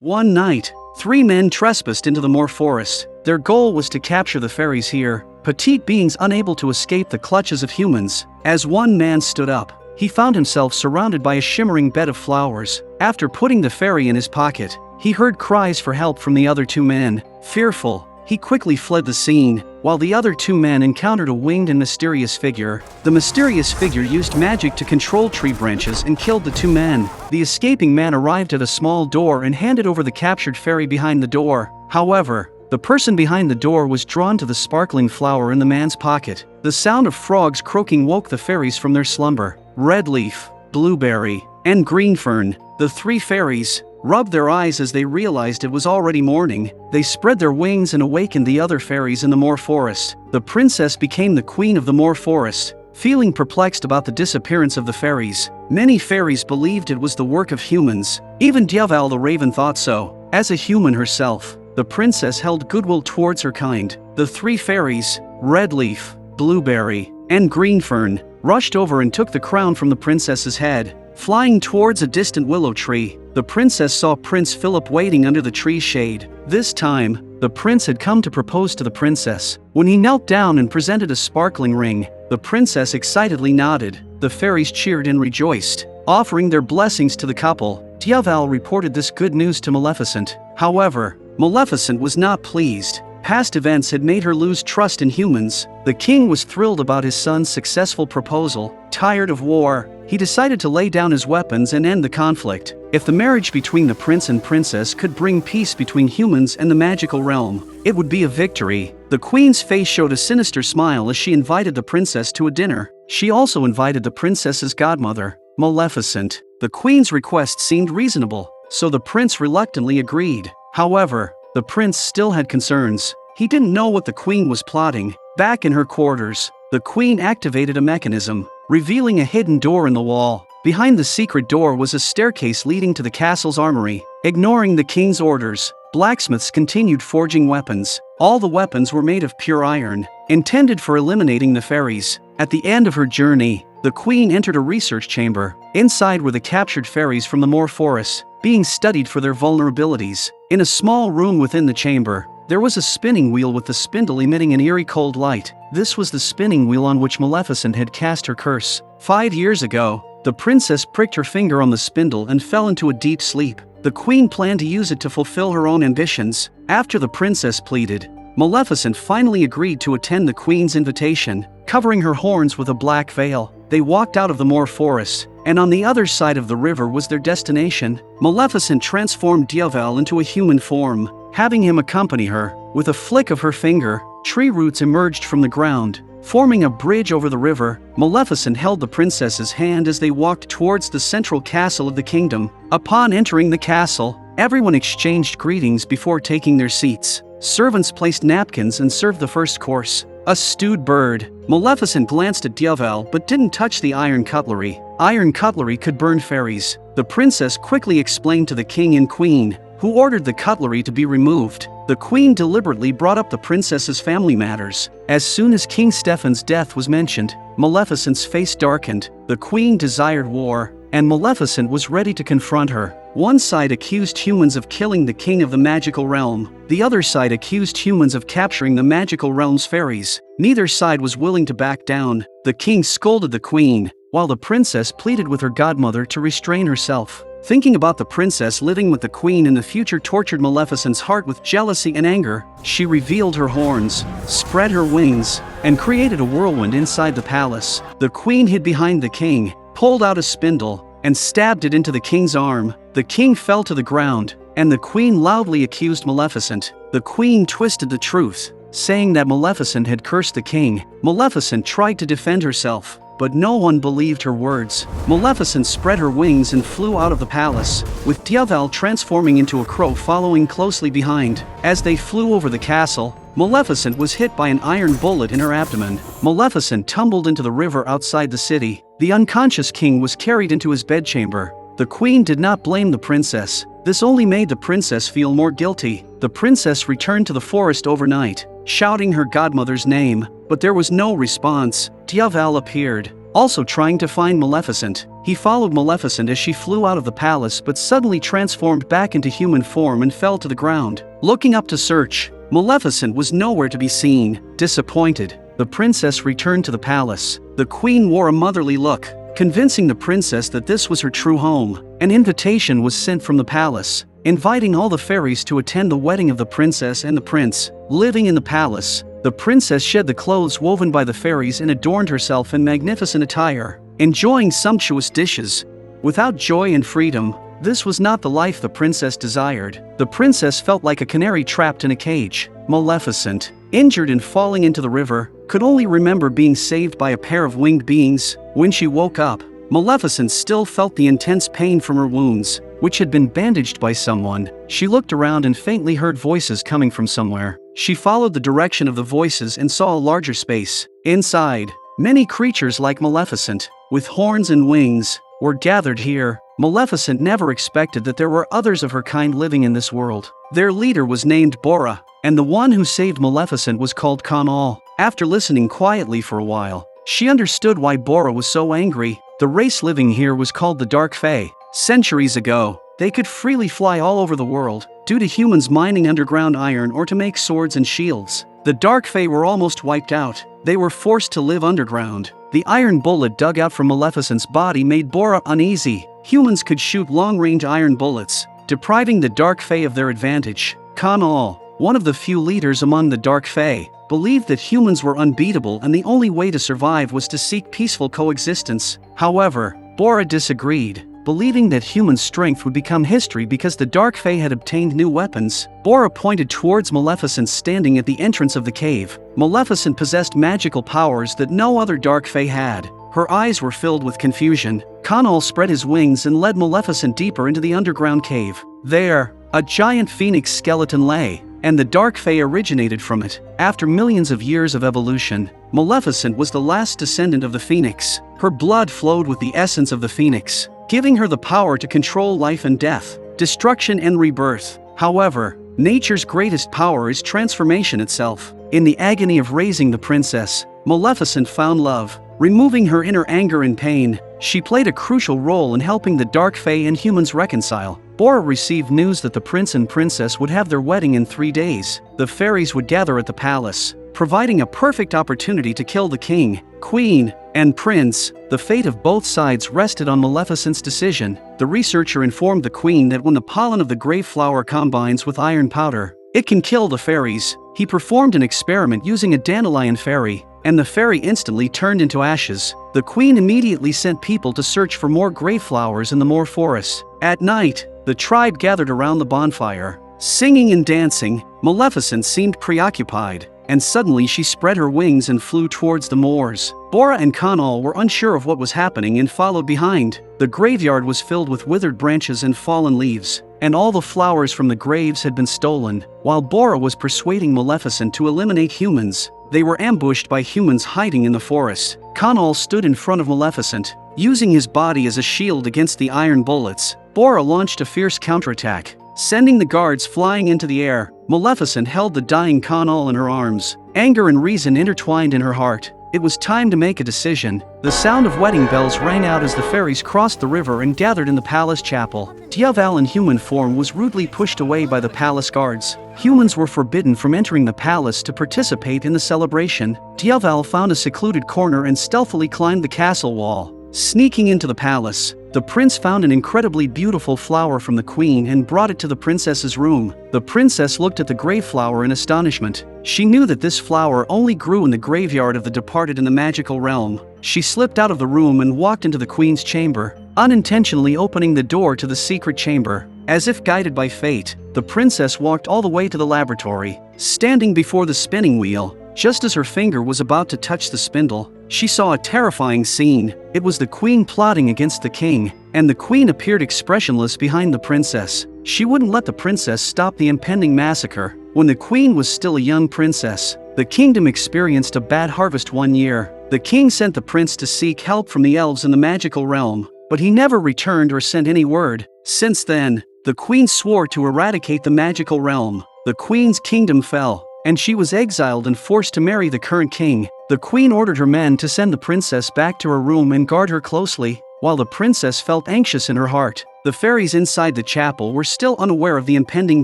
One night, three men trespassed into the Moor forest. Their goal was to capture the fairies here, petite beings unable to escape the clutches of humans. As one man stood up, he found himself surrounded by a shimmering bed of flowers. After putting the fairy in his pocket, he heard cries for help from the other two men. Fearful, he quickly fled the scene, while the other two men encountered a winged and mysterious figure. The mysterious figure used magic to control tree branches and killed the two men. The escaping man arrived at a small door and handed over the captured fairy behind the door. However, the person behind the door was drawn to the sparkling flower in the man's pocket. The sound of frogs croaking woke the fairies from their slumber. Red leaf, blueberry, and green fern, the three fairies, rubbed their eyes as they realized it was already morning. They spread their wings and awakened the other fairies in the Moor forest. The princess became the queen of the Moor forest. Feeling perplexed about the disappearance of the fairies, many fairies believed it was the work of humans. Even Dyaval the raven thought so. As a human herself, the princess held goodwill towards her kind. The three fairies, Red Leaf, Blueberry, and Green Fern, rushed over and took the crown from the princess's head. Flying towards a distant willow tree, the princess saw Prince Philip waiting under the tree's shade. This time, the prince had come to propose to the princess. When he knelt down and presented a sparkling ring, the princess excitedly nodded. The fairies cheered and rejoiced, offering their blessings to the couple. Dyaval reported this good news to Maleficent. However, Maleficent was not pleased. Past events had made her lose trust in humans. The king was thrilled about his son's successful proposal. Tired of war, he decided to lay down his weapons and end the conflict. If the marriage between the prince and princess could bring peace between humans and the magical realm, it would be a victory. The queen's face showed a sinister smile as she invited the princess to a dinner. She also invited the princess's godmother, Maleficent. The queen's request seemed reasonable, so the prince reluctantly agreed. However, the prince still had concerns. He didn't know what the queen was plotting. Back in her quarters, the queen activated a mechanism, revealing a hidden door in the wall. Behind the secret door was a staircase leading to the castle's armory. Ignoring the king's orders, blacksmiths continued forging weapons. All the weapons were made of pure iron, intended for eliminating the fairies. At the end of her journey, the queen entered a research chamber. Inside were the captured fairies from the Moor forest, being studied for their vulnerabilities. In a small room within the chamber, there was a spinning wheel with the spindle emitting an eerie cold light. This was the spinning wheel on which Maleficent had cast her curse. 5 years ago, the princess pricked her finger on the spindle and fell into a deep sleep. The queen planned to use it to fulfill her own ambitions. After the princess pleaded, Maleficent finally agreed to attend the queen's invitation. Covering her horns with a black veil, they walked out of the Moor forest, and on the other side of the river was their destination. Maleficent transformed Dyaval into a human form, having him accompany her. With a flick of her finger, tree roots emerged from the ground, forming a bridge over the river. Maleficent held the princess's hand as they walked towards the central castle of the kingdom. Upon entering the castle, everyone exchanged greetings before taking their seats. Servants placed napkins and served the first course, a stewed bird. Maleficent glanced at Dyaval but didn't touch the iron cutlery. Iron cutlery could burn fairies. The princess quickly explained to the king and queen, who ordered the cutlery to be removed. The queen deliberately brought up the princess's family matters. As soon as King Stephen's death was mentioned, Maleficent's face darkened. The queen desired war, and Maleficent was ready to confront her. One side accused humans of killing the king of the magical realm. The other side accused humans of capturing the magical realm's fairies. Neither side was willing to back down. The king scolded the queen, while the princess pleaded with her godmother to restrain herself. Thinking about the princess living with the queen in the future tortured Maleficent's heart with jealousy and anger. She revealed her horns, spread her wings, and created a whirlwind inside the palace. The queen hid behind the king, pulled out a spindle, and stabbed it into the king's arm. The king fell to the ground, and the queen loudly accused Maleficent. The queen twisted the truth, saying that Maleficent had cursed the king. Maleficent tried to defend herself, but no one believed her words. Maleficent spread her wings and flew out of the palace, with Dyaval transforming into a crow following closely behind. As they flew over the castle, Maleficent was hit by an iron bullet in her abdomen. Maleficent tumbled into the river outside the city. The unconscious king was carried into his bedchamber. The queen did not blame the princess. This only made the princess feel more guilty. The princess returned to the forest overnight, shouting her godmother's name, but there was no response. Dyaval appeared, also trying to find Maleficent. He followed Maleficent as she flew out of the palace but suddenly transformed back into human form and fell to the ground. Looking up to search, Maleficent was nowhere to be seen. Disappointed, the princess returned to the palace. The queen wore a motherly look, convincing the princess that this was her true home. An invitation was sent from the palace, inviting all the fairies to attend the wedding of the princess and the prince. Living in the palace, the princess shed the clothes woven by the fairies and adorned herself in magnificent attire, enjoying sumptuous dishes. Without joy and freedom, this was not the life the princess desired. The princess felt like a canary trapped in a cage. Maleficent, injured and falling into the river, could only remember being saved by a pair of winged beings. When she woke up, Maleficent still felt the intense pain from her wounds, which had been bandaged by someone. She looked around and faintly heard voices coming from somewhere. She followed the direction of the voices and saw a larger space. Inside, many creatures like Maleficent, with horns and wings, were gathered here. Maleficent never expected that there were others of her kind living in this world. Their leader was named Bora, and the one who saved Maleficent was called Conall. After listening quietly for a while, she understood why Bora was so angry. The race living here was called the Dark Fae. Centuries ago, they could freely fly all over the world, due to humans mining underground iron or to make swords and shields. The Dark Fae were almost wiped out. They were forced to live underground. The iron bullet dug out from Maleficent's body made Bora uneasy. Humans could shoot long-range iron bullets, depriving the Dark Fae of their advantage. Conall, one of the few leaders among the Dark Fae, believed that humans were unbeatable and the only way to survive was to seek peaceful coexistence. However, Bora disagreed, believing that human strength would become history because the Dark Fae had obtained new weapons. Bora pointed towards Maleficent standing at the entrance of the cave. Maleficent possessed magical powers that no other Dark Fae had. Her eyes were filled with confusion. Conall spread his wings and led Maleficent deeper into the underground cave. There, a giant phoenix skeleton lay, and the Dark Fae originated from it. After millions of years of evolution, Maleficent was the last descendant of the phoenix. Her blood flowed with the essence of the phoenix, giving her the power to control life and death, destruction and rebirth. However, nature's greatest power is transformation itself. In the agony of raising the princess, Maleficent found love. Removing her inner anger and pain, she played a crucial role in helping the Dark Fae and humans reconcile. Bora received news that the prince and princess would have their wedding in 3 days. The fairies would gather at the palace, providing a perfect opportunity to kill the king, queen, and prince. The fate of both sides rested on Maleficent's decision. The researcher informed the queen that when the pollen of the grave flower combines with iron powder, it can kill the fairies. He performed an experiment using a dandelion fairy, and the fairy instantly turned into ashes. The queen immediately sent people to search for more grave flowers in the Moor Forest. At night, the tribe gathered around the bonfire, singing and dancing. Maleficent seemed preoccupied, and suddenly she spread her wings and flew towards the moors. Bora and Conall were unsure of what was happening and followed behind. The graveyard was filled with withered branches and fallen leaves, and all the flowers from the graves had been stolen. While Bora was persuading Maleficent to eliminate humans, they were ambushed by humans hiding in the forest. Conall stood in front of Maleficent, using his body as a shield against the iron bullets. Bora launched a fierce counterattack, sending the guards flying into the air. Maleficent held the dying Conall in her arms. Anger and reason intertwined in her heart. It was time to make a decision. The sound of wedding bells rang out as the fairies crossed the river and gathered in the palace chapel. Diaval in human form was rudely pushed away by the palace guards. Humans were forbidden from entering the palace to participate in the celebration. Diaval found a secluded corner and stealthily climbed the castle wall. Sneaking into the palace, the prince found an incredibly beautiful flower from the queen and brought it to the princess's room. The princess looked at the grave flower in astonishment. She knew that this flower only grew in the graveyard of the departed in the magical realm. She slipped out of the room and walked into the queen's chamber, unintentionally opening the door to the secret chamber. As if guided by fate, the princess walked all the way to the laboratory. Standing before the spinning wheel, just as her finger was about to touch the spindle, she saw a terrifying scene. It was the queen plotting against the king, and the queen appeared expressionless behind the princess. She wouldn't let the princess stop the impending massacre. When the queen was still a young princess, the kingdom experienced a bad harvest one year. The king sent the prince to seek help from the elves in the magical realm, but he never returned or sent any word. Since then, the queen swore to eradicate the magical realm. The queen's kingdom fell, and she was exiled and forced to marry the current king. The queen ordered her men to send the princess back to her room and guard her closely. while the princess felt anxious in her heart. The fairies inside the chapel were still unaware of the impending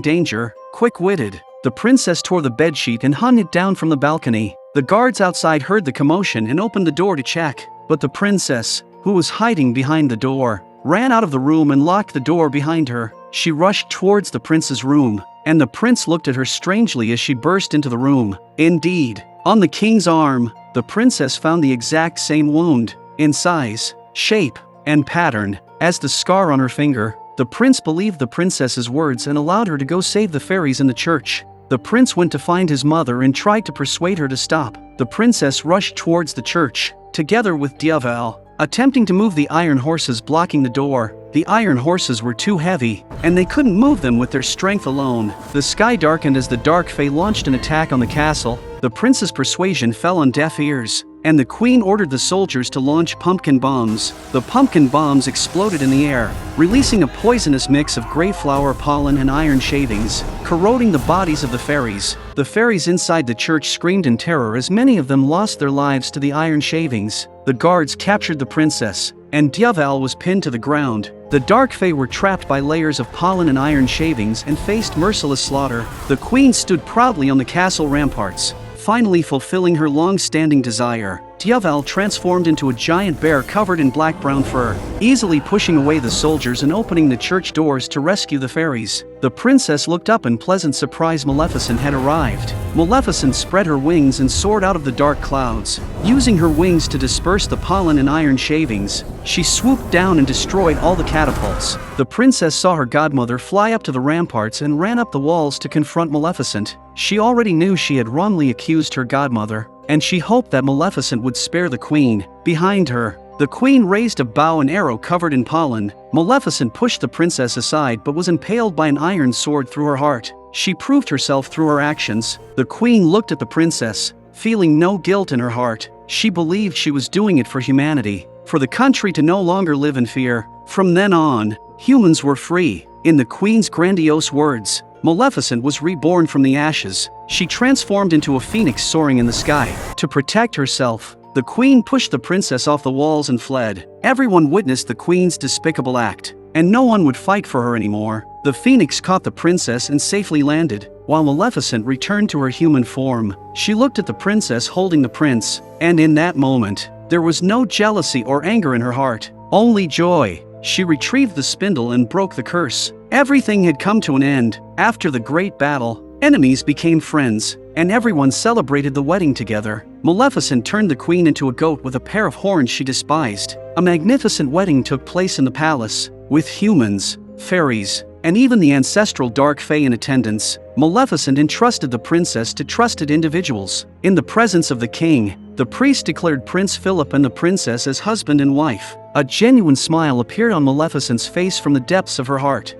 danger. Quick-witted, the princess tore the bedsheet and hung it down from the balcony. The guards outside heard the commotion and opened the door to check, but the princess, who was hiding behind the door, ran out of the room and locked the door behind her. She rushed towards the prince's room, and the prince looked at her strangely as she burst into the room. Indeed, on the king's arm, the princess found the exact same wound, in size, shape, and pattern, as the scar on her finger. The prince believed the princess's words and allowed her to go save the fairies in the church. The prince went to find his mother and tried to persuade her to stop. The princess rushed towards the church, together with Diaval, attempting to move the iron horses blocking the door. The iron horses were too heavy, and they couldn't move them with their strength alone. The sky darkened as the dark fae launched an attack on the castle. The prince's persuasion fell on deaf ears, and the queen ordered the soldiers to launch pumpkin bombs. The pumpkin bombs exploded in the air, releasing a poisonous mix of grey flower pollen and iron shavings, corroding the bodies of the fairies. The fairies inside the church screamed in terror as many of them lost their lives to the iron shavings. The guards captured the princess, and Diaval was pinned to the ground. The dark fae were trapped by layers of pollen and iron shavings and faced merciless slaughter. The queen stood proudly on the castle ramparts, finally fulfilling her long-standing desire. Diaval transformed into a giant bear covered in black-brown fur, easily pushing away the soldiers and opening the church doors to rescue the fairies. The princess looked up in pleasant surprise. Maleficent had arrived. Maleficent spread her wings and soared out of the dark clouds. Using her wings to disperse the pollen and iron shavings, she swooped down and destroyed all the catapults. The princess saw her godmother fly up to the ramparts and ran up the walls to confront Maleficent. She already knew she had wrongly accused her godmother, and she hoped that Maleficent would spare the queen. Behind her, the queen raised a bow and arrow covered in pollen. Maleficent pushed the princess aside but was impaled by an iron sword through her heart. She proved herself through her actions. The queen looked at the princess, feeling no guilt in her heart. She believed she was doing it for humanity, for the country to no longer live in fear. From then on, humans were free. In the queen's grandiose words, Maleficent was reborn from the ashes. She transformed into a phoenix soaring in the sky. To protect herself, the queen pushed the princess off the walls and fled. Everyone witnessed the queen's despicable act, and no one would fight for her anymore. The phoenix caught the princess and safely landed, while Maleficent returned to her human form. She looked at the princess holding the prince, and in that moment, there was no jealousy or anger in her heart, only joy. She retrieved the spindle and broke the curse. Everything had come to an end. After the great battle, enemies became friends, and everyone celebrated the wedding together. Maleficent turned the queen into a goat with a pair of horns she despised. A magnificent wedding took place in the palace, with humans, fairies, and even the ancestral dark fae in attendance. Maleficent entrusted the princess to trusted individuals. In the presence of the king, the priest declared Prince Philip and the princess as husband and wife. A genuine smile appeared on Maleficent's face from the depths of her heart.